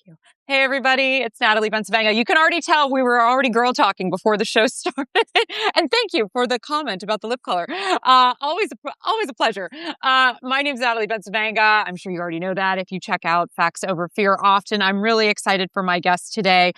you. Hey, everybody. It's Natalie Bensavanga. You can already tell we were already girl talking before the show started. And thank you for the comment about the lip color. Always a pleasure. My name's Natalie Bensavanga. I'm sure you already know that if you check out Facts Over Fear often. I'm really excited for my guest today,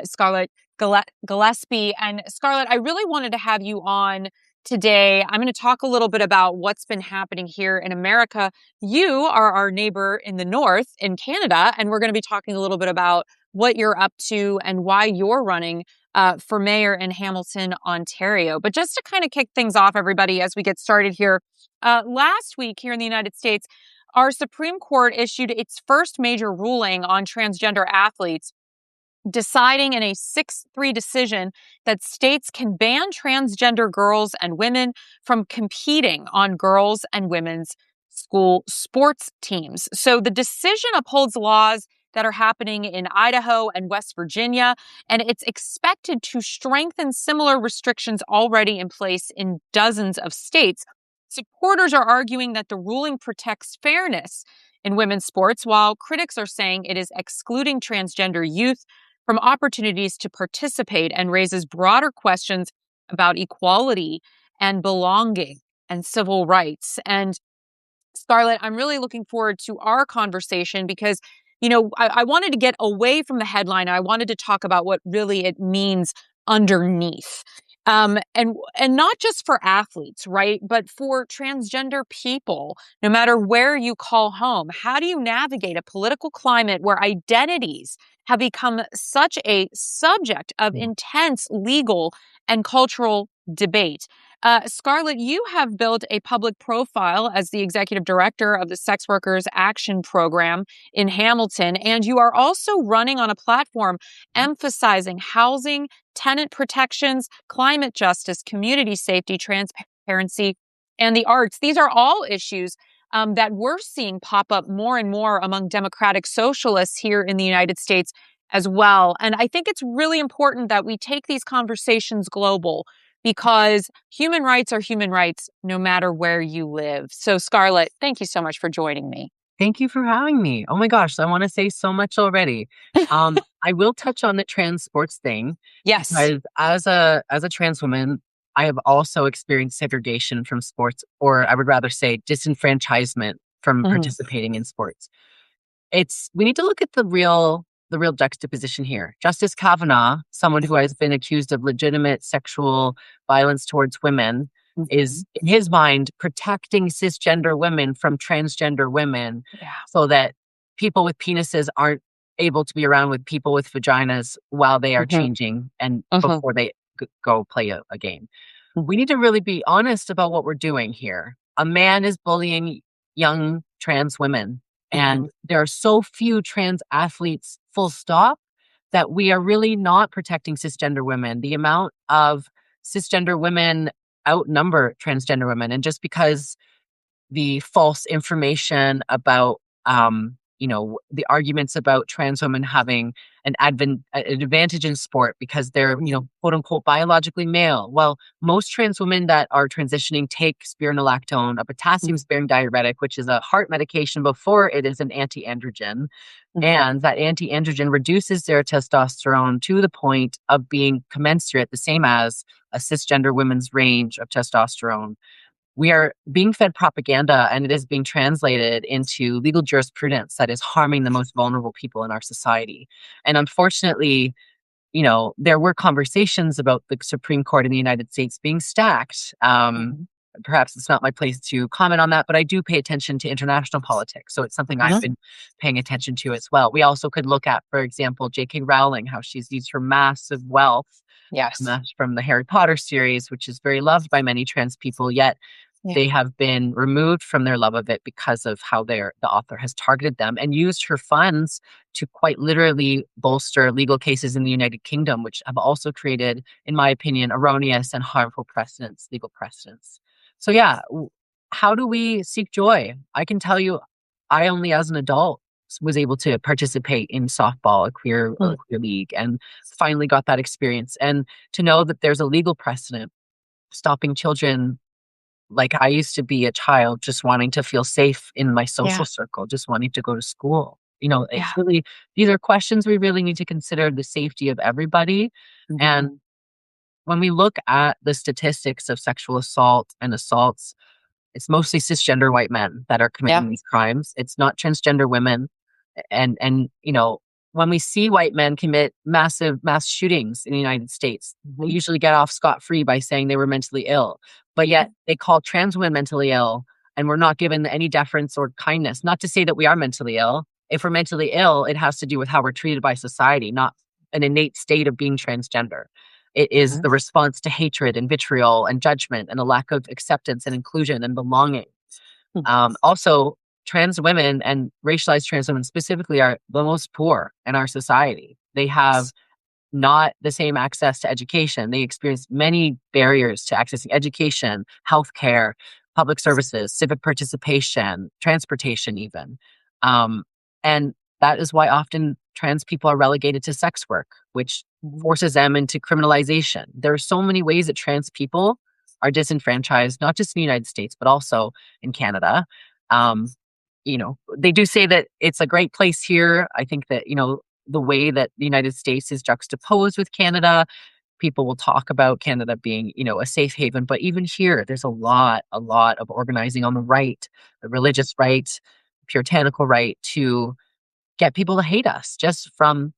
Scarlett Gillespie. And Scarlett, I really wanted to have you on today. I'm going to talk a little bit about what's been happening here in America. You are our neighbor in the north in Canada, and we're going to be talking a little bit about what you're up to and why you're running for mayor in Hamilton, Ontario. But just to kind of kick things off, everybody, as we get started here, last week here in the United States, our Supreme Court issued its first major ruling on transgender athletes, deciding in a 6-3 decision that states can ban transgender girls and women from competing on girls' and women's school sports teams. So the decision upholds laws that are happening in Idaho and West Virginia, and it's expected to strengthen similar restrictions already in place in dozens of states. Supporters are arguing that the ruling protects fairness in women's sports, while critics are saying it is excluding transgender youth from opportunities to participate and raises broader questions about equality and belonging and civil rights. And Scarlett, I'm really looking forward to our conversation because, I wanted to get away from the headline. I wanted to talk about what really it means underneath. And not just for athletes, right? But for transgender people, no matter where you call home. How do you navigate a political climate where identities have become such a subject of intense legal and cultural debate? Scarlett, you have built a public profile as the executive director of the Sex Workers Action Program in Hamilton, and you are also running on a platform emphasizing housing, tenant protections, climate justice, community safety, transparency, and the arts. These are all issues that we're seeing pop up more and more among democratic socialists here in the United States as well. And I think it's really important that we take these conversations global because human rights are human rights no matter where you live. So, Scarlett, thank you so much for joining me. Thank you for having me. Oh my gosh, I want to say so much already. I will touch on the trans sports thing. Yes. Because as a trans woman, I have also experienced segregation from sports, or I would rather say disenfranchisement from participating in sports. We need to look at the real juxtaposition here. Justice Kavanaugh, someone who has been accused of legitimate sexual violence towards women, is, in his mind, protecting cisgender women from transgender women so that people with penises aren't able to be around with people with vaginas while they are changing and before they go play a game. We need to really be honest about what we're doing here. A man is bullying young trans women, and there are so few trans athletes, full stop, that we are really not protecting cisgender women. The amount of cisgender women outnumber transgender women. And just because the false information about, the arguments about trans women having an advantage in sport because they're, quote unquote, biologically male. Well, most trans women that are transitioning take spironolactone, a potassium-sparing diuretic, which is a heart medication before it is an anti-androgen. And that anti-androgen reduces their testosterone to the point of being commensurate, the same as a cisgender woman's range of testosterone. We are being fed propaganda, and it is being translated into legal jurisprudence that is harming the most vulnerable people in our society. And unfortunately, there were conversations about the Supreme Court in the United States being stacked. Perhaps it's not my place to comment on that, but I do pay attention to international politics. So it's something I've been paying attention to as well. We also could look at, for example, J.K. Rowling, how she's used her massive wealth from the Harry Potter series, which is very loved by many trans people, yet they have been removed from their love of it because of how the author has targeted them and used her funds to quite literally bolster legal cases in the United Kingdom, which have also created, in my opinion, erroneous and harmful legal precedents. So how do we seek joy? I can tell you, I only as an adult was able to participate in softball, a queer league, and finally got that experience. And to know that there's a legal precedent stopping children. Like I used to be a child just wanting to feel safe in my social circle, just wanting to go to school. It's really, these are questions we really need to consider the safety of everybody. Mm-hmm. And when we look at the statistics of sexual assault and assaults, it's mostly cisgender white men that are committing these crimes. It's not transgender women. And when we see white men commit massive mass shootings in the United States, they usually get off scot-free by saying they were mentally ill. But yet they call trans women mentally ill, and we're not given any deference or kindness. Not to say that we are mentally ill. If we're mentally ill, it has to do with how we're treated by society, not an innate state of being transgender. It is the response to hatred and vitriol and judgment and a lack of acceptance and inclusion and belonging. Also, trans women and racialized trans women specifically are the most poor in our society. They have not the same access to education. They experience many barriers to accessing education, healthcare, public services, civic participation, transportation even. And that is why often trans people are relegated to sex work, which forces them into criminalization. There are so many ways that trans people are disenfranchised, not just in the United States, but also in Canada. They do say that it's a great place here. I think that, the way that the United States is juxtaposed with Canada, people will talk about Canada being, a safe haven. But even here, there's a lot of organizing on the right, the religious right, puritanical right, to get people to hate us just from,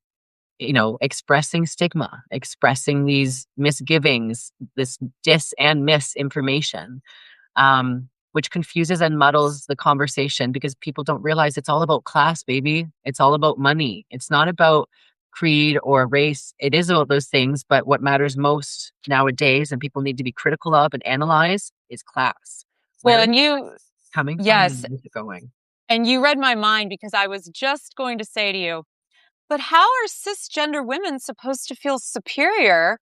expressing stigma, expressing these misgivings, this dis and misinformation, which confuses and muddles the conversation because people don't realize it's all about class, baby. It's all about money. It's not about creed or race. It is about those things, but what matters most nowadays and people need to be critical of and analyze is class. Well, and you coming from, yes, and going. And you read my mind because I was just going to say to you, but how are cisgender women supposed to feel superior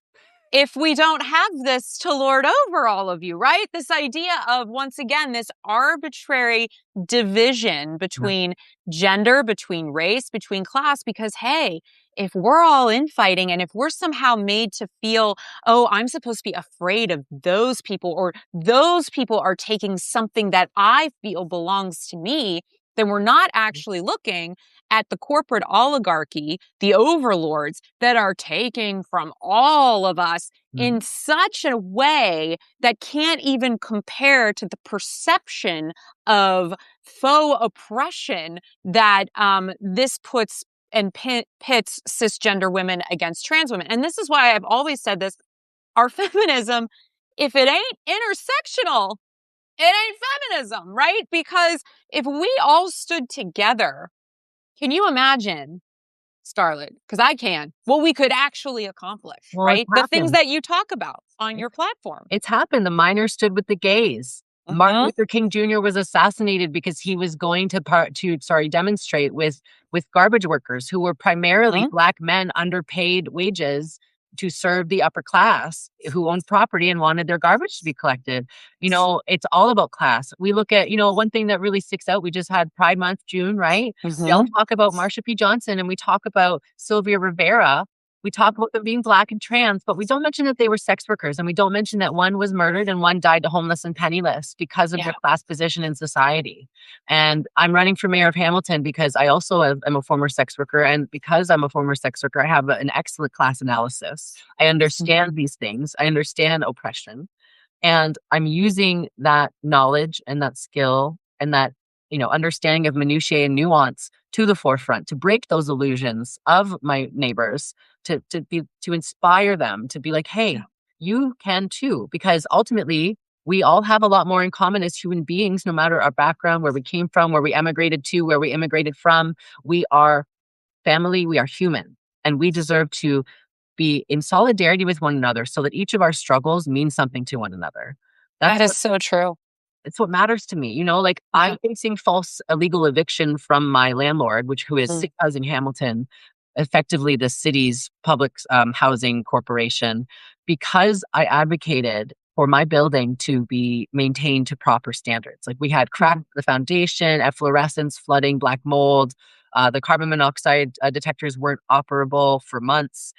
if we don't have this to lord over all of you, right? This idea of, once again, this arbitrary division between gender, between race, between class, because, hey, if we're all infighting and if we're somehow made to feel, oh, I'm supposed to be afraid of those people, or those people are taking something that I feel belongs to me, then we're not actually looking at the corporate oligarchy, the overlords that are taking from all of us in such a way that can't even compare to the perception of faux oppression that this puts and pits cisgender women against trans women. And this is why I've always said this. Our feminism, if it ain't intersectional, it ain't feminism, right? Because if we all stood together, can you imagine, Scarlett, because I can, what we could actually accomplish, right? The things that you talk about on your platform. It's happened. The miners stood with the gays. Martin Luther King Jr. was assassinated because he was going to demonstrate with garbage workers who were primarily Black men, underpaid wages to serve the upper class who owned property and wanted their garbage to be collected. It's all about class. We look at, one thing that really sticks out. We just had Pride Month, June, right? We all talk about Marsha P. Johnson and we talk about Sylvia Rivera. We talk about them being Black and trans, but we don't mention that they were sex workers. And we don't mention that one was murdered and one died homeless and penniless because of their class position in society. And I'm running for mayor of Hamilton because I also am a former sex worker. And because I'm a former sex worker, I have an excellent class analysis. I understand these things. I understand oppression. And I'm using that knowledge and that skill and that understanding of minutiae and nuance to the forefront, to break those illusions of my neighbors, to inspire them, to be like, hey, you can too, because ultimately we all have a lot more in common as human beings, no matter our background, where we came from, where we emigrated to, where we immigrated from. We are family, we are human, and we deserve to be in solidarity with one another so that each of our struggles means something to one another. That is so true. It's what matters to me. I'm facing false illegal eviction from my landlord, who is Sick Housing Hamilton, effectively the city's public housing corporation, because I advocated for my building to be maintained to proper standards. Like, we had crack in the foundation, efflorescence, flooding, black mold. The carbon monoxide detectors weren't operable for months.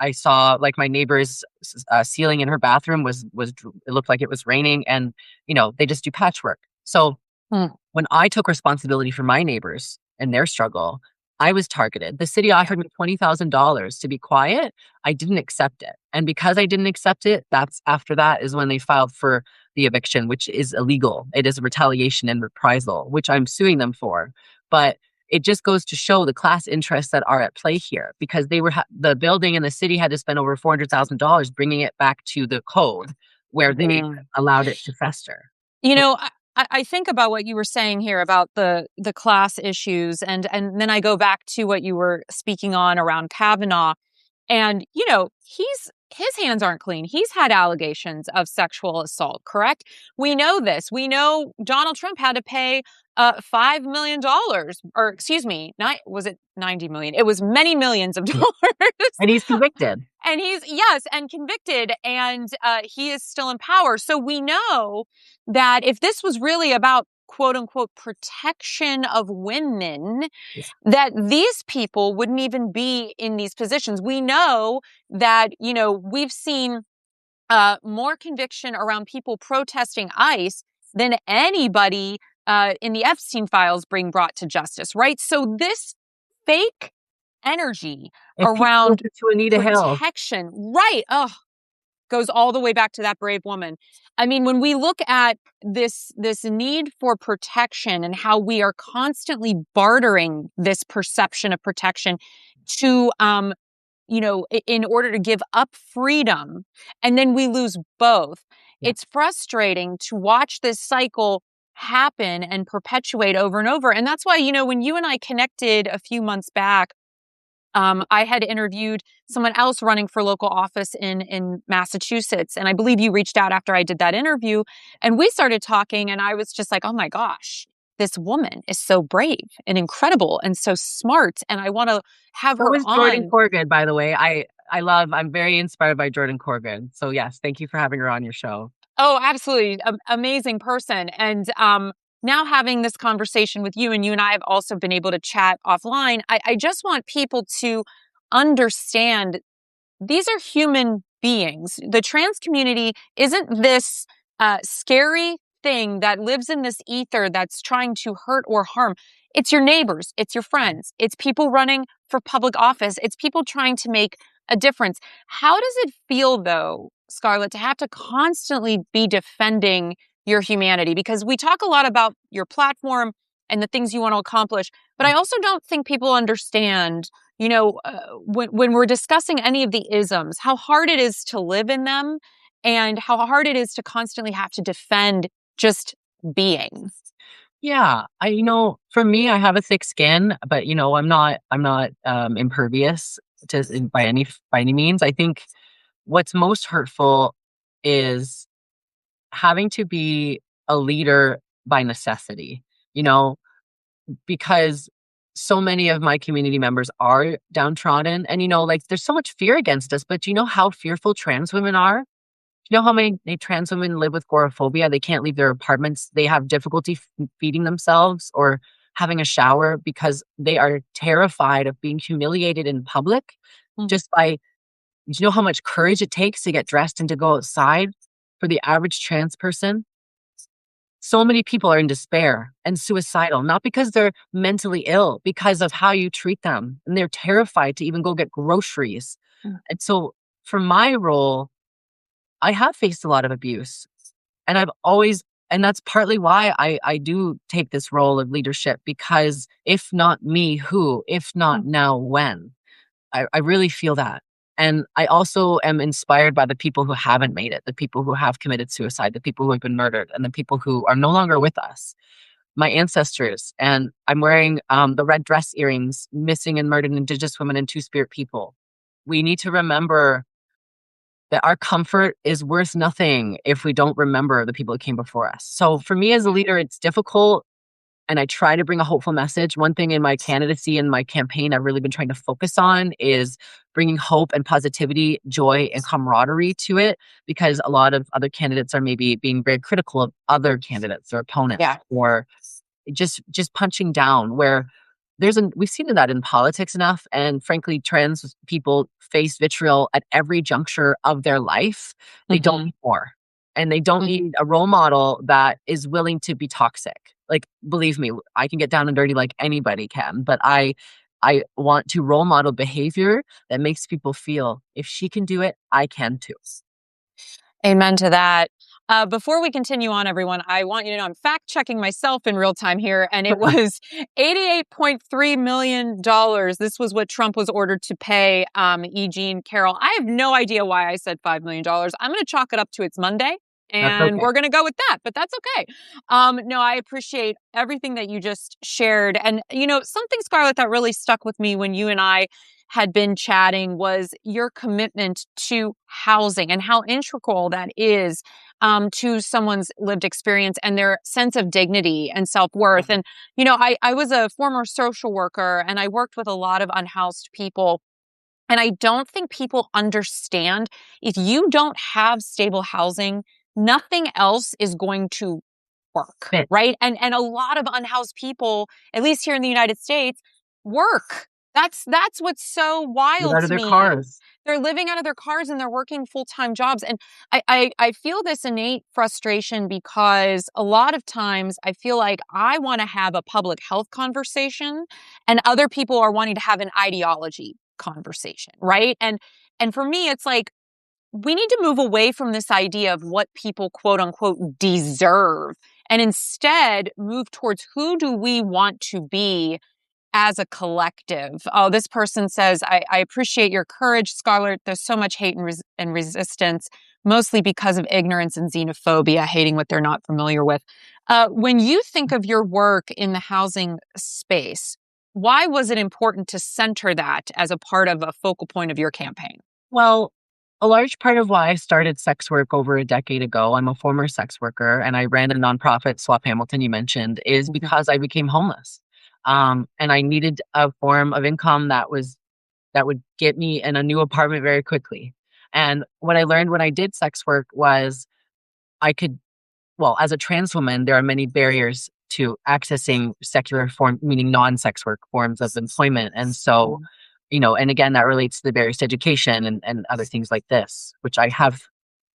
I saw, like, my neighbor's ceiling in her bathroom was it looked like it was raining, and they just do patchwork. So when I took responsibility for my neighbors and their struggle. I was targeted. The city offered me $20,000 to be quiet. I didn't accept it. And because I didn't accept it, after that is when they filed for the eviction, which is illegal. It is retaliation and reprisal, which I'm suing them for. But it just goes to show the class interests that are at play here, because the building and the city had to spend over $400,000 bringing it back to the code where they allowed it to fester. You know, I think about what you were saying here about the class issues, and then I go back to what you were speaking on around Kavanaugh. And, you know, his hands aren't clean. He's had allegations of sexual assault, correct? We know this. We know Donald Trump had to pay $5 million, or excuse me, was it 90 million? It was many millions of dollars. And he's convicted. And and convicted, and he is still in power. So we know that if this was really about quote unquote protection of women, that these people wouldn't even be in these positions. We know that, you know, we've seen more conviction around people protesting ICE than anybody in the Epstein files being brought to justice, right? So this fake energy around protection, right? Oh, goes all the way back to that brave woman. I mean, when we look at this need for protection and how we are constantly bartering this perception of protection to, you know, in order to give up freedom, and then we lose both. Yeah. It's frustrating to watch this cycle happen and perpetuate over and over. And that's why, you know, when you and I connected a few months back, I had interviewed someone else running for local office in Massachusetts. And I believe you reached out after I did that interview, and we started talking, and I was just like, oh my gosh, this woman is so brave and incredible and so smart. And I want to have her on. Jordan Corgan, by the way. I'm very inspired by Jordan Corgan. So yes, thank you for having her on your show. Oh, absolutely. Amazing person. And now having this conversation with you, and you and I have also been able to chat offline, I just want people to understand these are human beings. The trans community isn't this scary thing that lives in this ether that's trying to hurt or harm. It's your neighbors. It's your friends. It's people running for public office. It's people trying to make a difference. How does it feel, though, Scarlett, to have to constantly be defending your humanity? Because we talk a lot about your platform and the things you want to accomplish, but I also don't think people understand, you know, when we're discussing any of the isms, how hard it is to live in them and how hard it is to constantly have to defend just being. Yeah, for me, I have a thick skin, but I'm not impervious to by any means. I think what's most hurtful is having to be a leader by necessity, because so many of my community members are downtrodden, and there's so much fear against us. But do you know how fearful trans women are? You know how many trans women live with agoraphobia? They can't leave their apartments. They have difficulty feeding themselves or having a shower because they are terrified of being humiliated in public. Just by, you know how much courage it takes to get dressed and to go outside for the average trans person? So many people are in despair and suicidal, not because they're mentally ill, because of how you treat them. And they're terrified to even go get groceries. And so for my role, I have faced a lot of abuse, and and that's partly why I do take this role of leadership, because if not me, who? If not now, when? I really feel that. And I also am inspired by the people who haven't made it, the people who have committed suicide, the people who have been murdered, and the people who are no longer with us, my ancestors. And I'm wearing the red dress earrings, missing and murdered Indigenous women and Two-Spirit people. We need to remember that our comfort is worth nothing if we don't remember the people that came before us. So for me as a leader, it's difficult, and I try to bring a hopeful message. One thing in my candidacy and my campaign I've really been trying to focus on is bringing hope and positivity, joy and camaraderie to it, because a lot of other candidates are maybe being very critical of other candidates or opponents, or just punching down, where we've seen that in politics enough. And frankly, trans people face vitriol at every juncture of their life. They don't need more. And they don't need a role model that is willing to be toxic. like, believe me, I can get down and dirty like anybody can, but I want to role model behavior that makes people feel if she can do it, I can too. Amen to that. Before we continue on, everyone, I want you to know I'm fact checking myself in real time here, and it was $88.3 million. This was what Trump was ordered to pay E. Jean Carroll. I have no idea why I said $5 million. I'm going to chalk it up to it's Monday. That's And okay. we're going to go with that, but that's okay. No, I appreciate everything that you just shared. And, something, Scarlett, that really stuck with me when you and I had been chatting was your commitment to housing and how integral that is to someone's lived experience and their sense of dignity and self-worth. And, I was a former social worker and I worked with a lot of unhoused people. And I don't think people understand if you don't have stable housing, nothing else is going to work, Fit. right? And a lot of unhoused people, at least here in the United States, work. That's what's so Get wild out of to their me. cars. They're living out of their cars and they're working full-time jobs. And I feel this innate frustration because a lot of times I feel like I want to have a public health conversation and other people are wanting to have an ideology conversation, right? And for me, it's like we need to move away from this idea of what people quote unquote deserve and instead move towards who do we want to be as a collective. Oh, this person says, I appreciate your courage, Scarlett. There's so much hate and resistance, mostly because of ignorance and xenophobia, hating what they're not familiar with. When you think of your work in the housing space, why was it important to center that as a part of a focal point of your campaign? Well, a large part of why I started sex work over a decade ago, I'm a former sex worker and I ran a nonprofit, Swap Hamilton, you mentioned, is because I became homeless. And I needed a form of income that would get me in a new apartment very quickly. And what I learned when I did sex work was I could, well, as a trans woman, there are many barriers to accessing secular form, meaning non-sex work forms of employment. And so, and again, that relates to the barriers to education and other things like this, which I have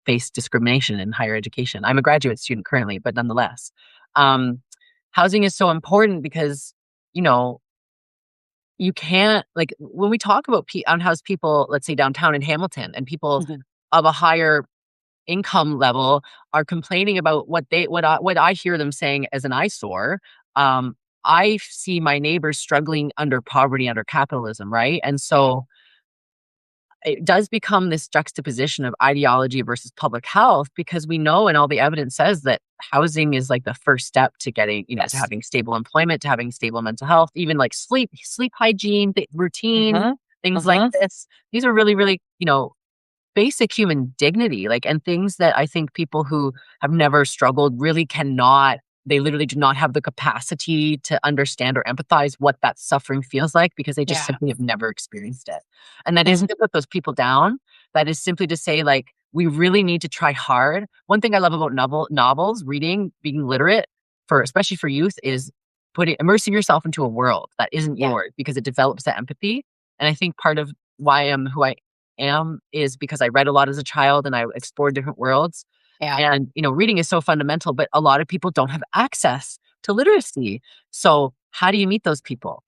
faced discrimination in higher education. I'm a graduate student currently, but nonetheless, housing is so important because, you know, you can't, like, when we talk about unhoused people, let's say downtown in Hamilton, and people of a higher income level are complaining about what I hear them saying as an eyesore. I see my neighbors struggling under poverty, under capitalism, right? And so it does become this juxtaposition of ideology versus public health because we know and all the evidence says that housing is like the first step to getting, to having stable employment, to having stable mental health, even like sleep hygiene, routine, things like this. These are really, really, basic human dignity, like, and things that I think people who have never struggled really cannot, they literally do not have the capacity to understand or empathize what that suffering feels like because they just simply have never experienced it. And that isn't to put those people down. That is simply to say, like, we really need to try hard. One thing I love about novels, reading, being literate, especially for youth, is immersing yourself into a world that isn't yours because it develops that empathy. And I think part of why I am who I am is because I read a lot as a child and I explored different worlds. And, reading is so fundamental, but a lot of people don't have access to literacy. So how do you meet those people?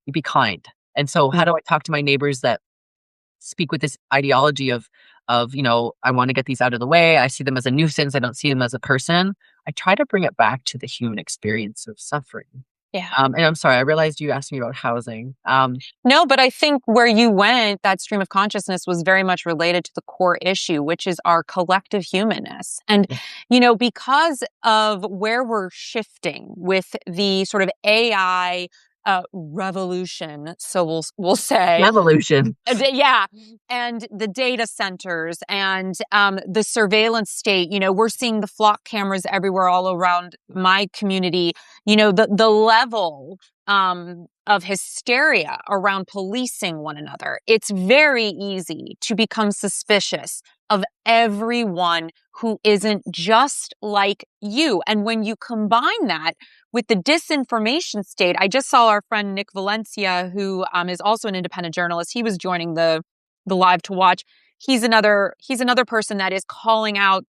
You be kind. And so how do I talk to my neighbors that speak with this ideology of, I want to get these out of the way. I see them as a nuisance. I don't see them as a person. I try to bring it back to the human experience of suffering. Yeah. And I'm sorry, I realized you asked me about housing. No, but I think where you went, that stream of consciousness was very much related to the core issue, which is our collective humanness. And, because of where we're shifting with the sort of AI revolution, so we'll say. Revolution. Yeah. And the data centers and the surveillance state, we're seeing the flock cameras everywhere all around my community, the level of hysteria around policing one another. It's very easy to become suspicious of everyone who isn't just like you. And when you combine that with the disinformation state, I just saw our friend Nick Valencia, who is also an independent journalist. He was joining the live to watch. He's another person that is calling out,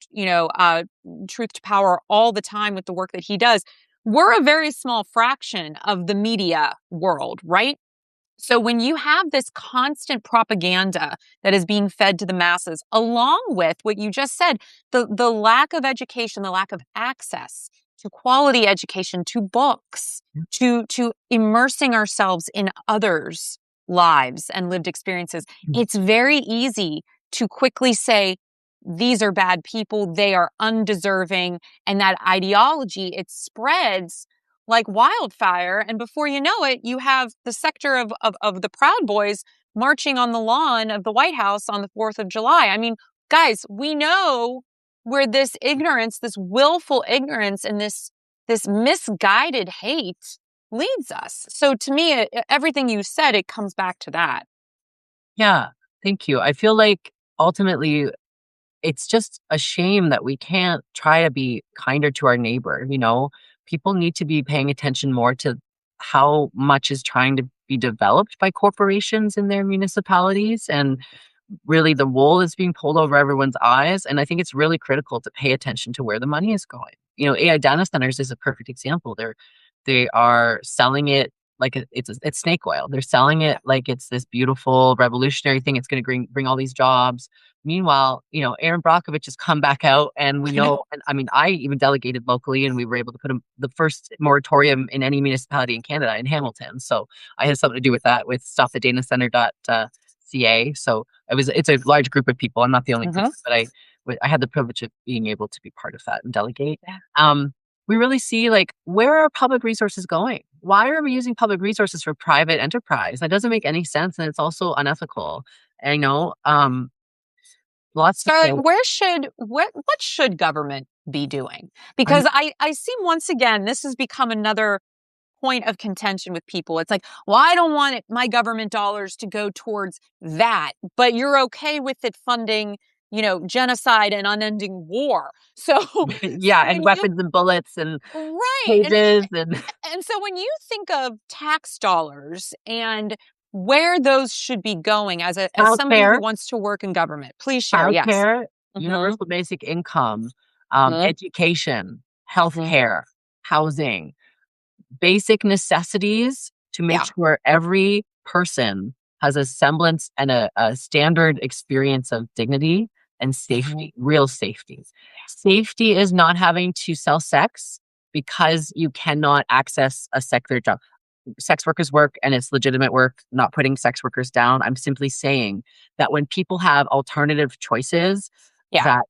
truth to power all the time with the work that he does. we're a very small fraction of the media world, right? So when you have this constant propaganda that is being fed to the masses, along with what you just said, the lack of education, the lack of access to quality education, to books, to immersing ourselves in others' lives and lived experiences, it's very easy to quickly say, these are bad people, they are undeserving, and that ideology, it spreads like wildfire. And before you know it, you have the sector of the Proud Boys marching on the lawn of the White House on the 4th of July. I mean, guys, we know where this ignorance, this willful ignorance, and this misguided hate leads us. So to me, everything you said, it comes back to that. Yeah, thank you. I feel like ultimately it's just a shame that we can't try to be kinder to our neighbor. People need to be paying attention more to how much is trying to be developed by corporations in their municipalities, and really the wool is being pulled over everyone's eyes. And I think it's really critical to pay attention to where the money is going. AI data centers is a perfect example. They are selling it like it's snake oil. They're selling it like it's this beautiful revolutionary thing. It's going to bring all these jobs. Meanwhile, Aaron Brockovich has come back out, and we know. And I mean, I even delegated locally, and we were able to put the first moratorium in any municipality in Canada in Hamilton. So I had something to do with that, with stopthedanacenter.ca. So it's a large group of people. I'm not the only person, but I had the privilege of being able to be part of that and delegate. We really see, like, where are public resources going? Why are we using public resources for private enterprise? That doesn't make any sense, and it's also unethical. And lots of Scarlett, what should government be doing? Because I see, once again, this has become another point of contention with people. It's like, well, I don't want my government dollars to go towards that, but you're okay with it funding, genocide and unending war. So, yeah, and weapons and bullets and right. pages and And so when you think of tax dollars and where those should be going as somebody who childcare, wants to work in government, please share. Yes. Mm-hmm. universal basic income, Mm-hmm. education, Mm-hmm. healthcare, housing, basic necessities to make Yeah. sure every person has a semblance and a standard experience of dignity and safety, real safety. Safety is not having to sell sex because you cannot access a secular job. Sex workers work and it's legitimate work, not putting sex workers down. I'm simply saying that when people have alternative choices that,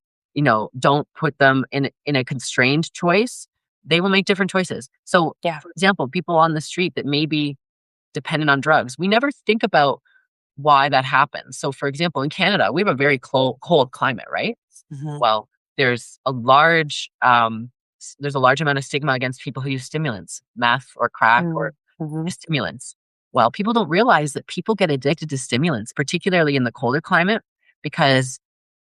don't put them in a constrained choice, they will make different choices. So, for example, people on the street that may be dependent on drugs, we never think about why that happens. So, for example, in Canada, we have a very cold climate, right? Well, there's a large amount of stigma against people who use stimulants, meth or crack or stimulants. Well, people don't realize that people get addicted to stimulants, particularly in the colder climate, because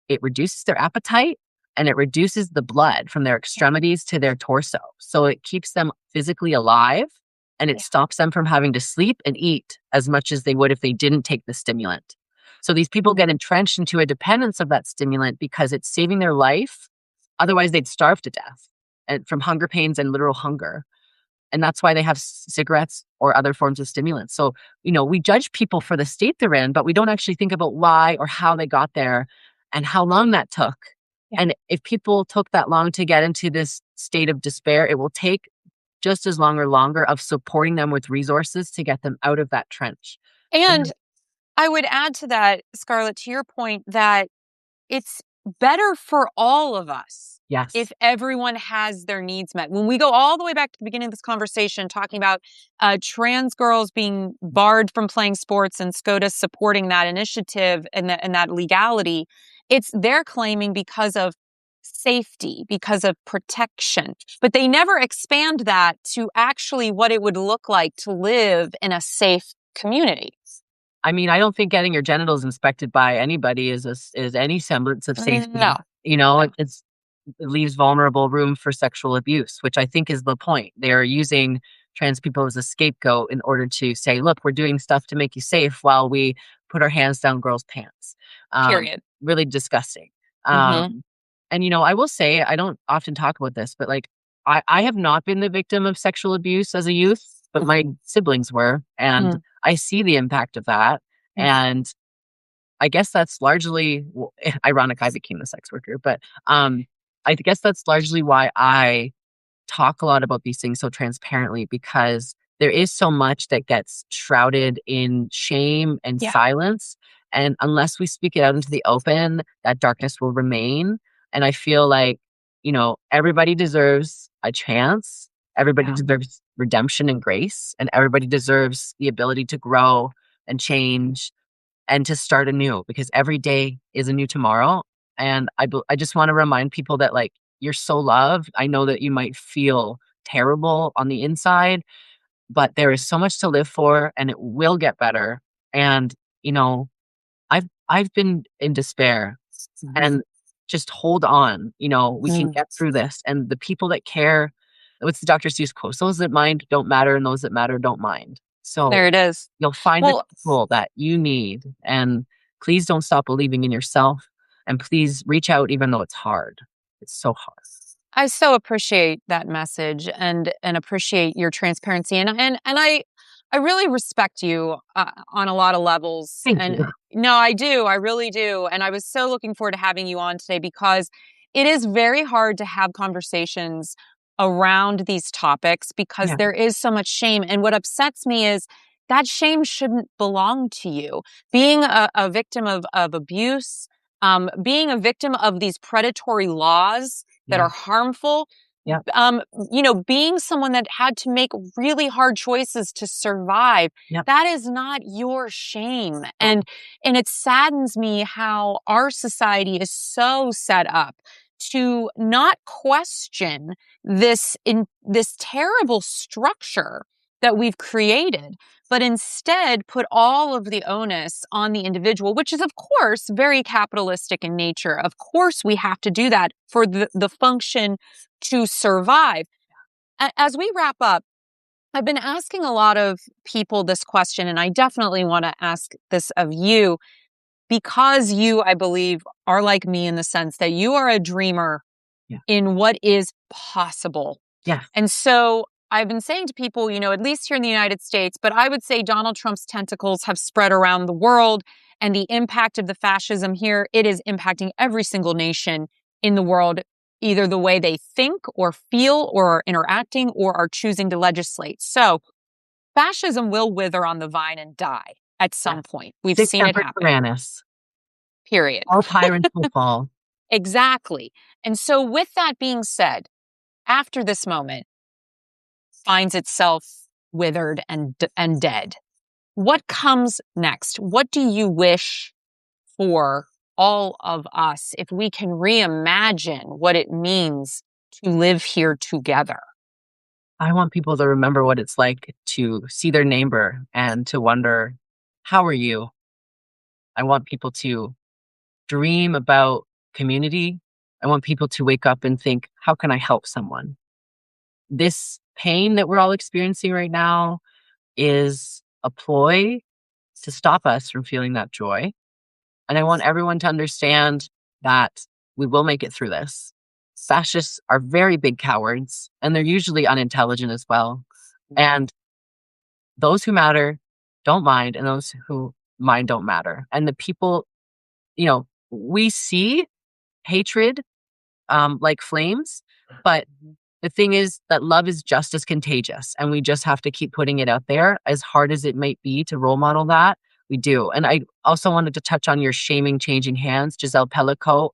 it reduces their appetite and it reduces the blood from their extremities to their torso. So it keeps them physically alive, and it stops them from having to sleep and eat as much as they would if they didn't take the stimulant. So these people get entrenched into a dependence of that stimulant because it's saving their life. Otherwise, they'd starve to death and from hunger pains and literal hunger. And that's why they have cigarettes or other forms of stimulants. So, we judge people for the state they're in, but we don't actually think about why or how they got there and how long that took. And if people took that long to get into this state of despair, it will take just as long or longer of supporting them with resources to get them out of that trench. And I would add to that, Scarlett, to your point, that it's better for all of us if everyone has their needs met. When we go all the way back to the beginning of this conversation, talking about trans girls being barred from playing sports and SCOTUS supporting that initiative and that legality, they're claiming because of safety, because of protection. But they never expand that to actually what it would look like to live in a safe community. I mean, I don't think getting your genitals inspected by anybody is any semblance of safety. No. It leaves vulnerable room for sexual abuse, which I think is the point. They are using trans people as a scapegoat in order to say, look, we're doing stuff to make you safe while we put our hands down girls' pants. Period. Really disgusting. And, I will say, I don't often talk about this, but like I have not been the victim of sexual abuse as a youth, but my siblings were, and I see the impact of that. And I guess that's largely ironic. I became a sex worker, but I guess that's largely why I talk a lot about these things so transparently, because there is so much that gets shrouded in shame and silence. And unless we speak it out into the open, that darkness will remain. And I feel like, everybody deserves a chance. Everybody deserves redemption and grace. And everybody deserves the ability to grow and change and to start anew, because every day is a new tomorrow. And I just want to remind people that, like, you're so loved. I know that you might feel terrible on the inside, but there is so much to live for, and it will get better. And, I've been in despair, and just hold on. We can get through this. And the people that care, what's the Dr. Seuss quote? Those that mind don't matter, and those that matter don't mind. So there it is. you'll find the people that you need. And please don't stop believing in yourself. And please reach out, even though it's hard. It's so hard. I so appreciate that message and appreciate your transparency, and I really respect you on a lot of levels. Thank And you. no, I do, I really do, and I was so looking forward to having you on today, because it is very hard to have conversations around these topics, because Yeah. there is so much shame. And what upsets me is that shame shouldn't belong to you. Being a victim of abuse, being a victim of these predatory laws that Yeah. are harmful, Yeah. being someone that had to make really hard choices to survive, Yep. that is not your shame. And it saddens me how our society is so set up to not question this terrible structure that we've created, but instead put all of the onus on the individual, which is, of course, very capitalistic in nature. Of course, we have to do that for the function to survive. As we wrap up, I've been asking a lot of people this question, and I definitely want to ask this of you, because you, I believe, are like me in the sense that you are a dreamer in what is possible. Yeah. And so I've been saying to people, at least here in the United States, but I would say Donald Trump's tentacles have spread around the world, and the impact of the fascism here, it is impacting every single nation in the world, either the way they think or feel or are interacting or are choosing to legislate. So fascism will wither on the vine and die at some point. We've seen it happen. Tyrannus. Period. All tyrants will fall. Exactly. And so with that being said, after this moment finds itself withered and dead, what comes next? What do you wish for all of us if we can reimagine what it means to live here together? I want people to remember what it's like to see their neighbor and to wonder, how are you? I want people to dream about community. I want people to wake up and think, how can I help someone? This pain that we're all experiencing right now is a ploy to stop us from feeling that joy. And I want everyone to understand that we will make it through this. Fascists are very big cowards, and they're usually unintelligent as well. And those who matter don't mind, and those who mind don't matter. And the people, we see hatred like flames, but the thing is that love is just as contagious, and we just have to keep putting it out there. As hard as it might be to role model that, we do. And I also wanted to touch on your shaming changing hands, Giselle Pellicoat,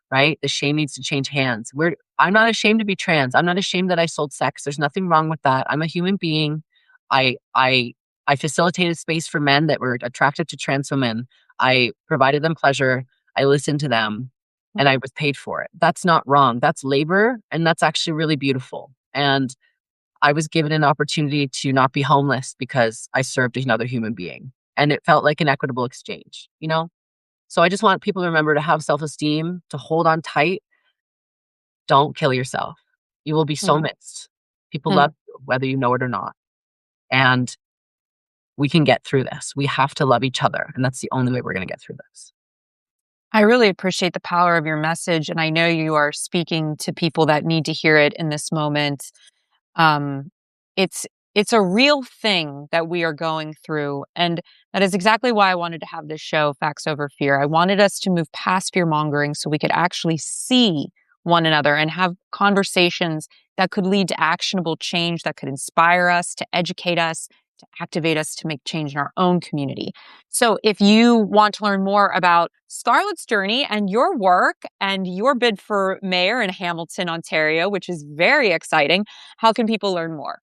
right? The shame needs to change hands. I'm not ashamed to be trans. I'm not ashamed that I sold sex. There's nothing wrong with that. I'm a human being. I I I facilitated space for men that were attracted to trans women. I provided them pleasure. I listened to them, and I was paid for it. That's not wrong. That's labor, and that's actually really beautiful. And I was given an opportunity to not be homeless because I served another human being. And it felt like an equitable exchange, So I just want people to remember to have self-esteem, to hold on tight. Don't kill yourself. You will be so missed. People love you, whether you know it or not. And we can get through this. We have to love each other. And that's the only way we're going to get through this. I really appreciate the power of your message, and I know you are speaking to people that need to hear it in this moment. Um, it's it's a real thing that we are going through, and that is exactly why I wanted to have this show, Facts Over Fear. I wanted us to move past fear mongering so we could actually see one another and have conversations that could lead to actionable change, that could inspire us, to educate us, to activate us to make change in our own community. So if you want to learn more about Scarlett's journey and your work and your bid for mayor in Hamilton, Ontario, which is very exciting, how can people learn more?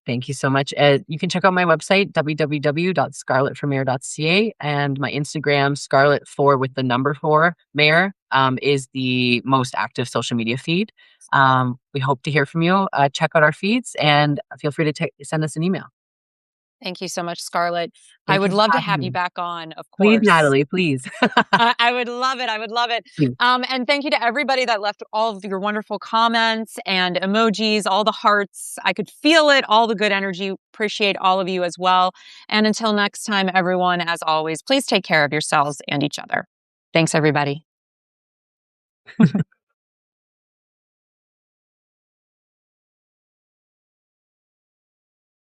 Thank you so much. You can check out my website, www.scarlettformayor.ca, and my Instagram, Scarlett4 with the number 4, mayor, is the most active social media feed. We hope to hear from you. Check out our feeds and feel free to send us an email. Thank you so much, Scarlett. I Thank you would for love to having have you me. back on, of Please, course. Natalie, please. I would love it. I would love it. Please. And thank you to everybody that left all of your wonderful comments and emojis, all the hearts. I could feel it, all the good energy. Appreciate all of you as well. And until next time, everyone, as always, please take care of yourselves and each other. Thanks, everybody.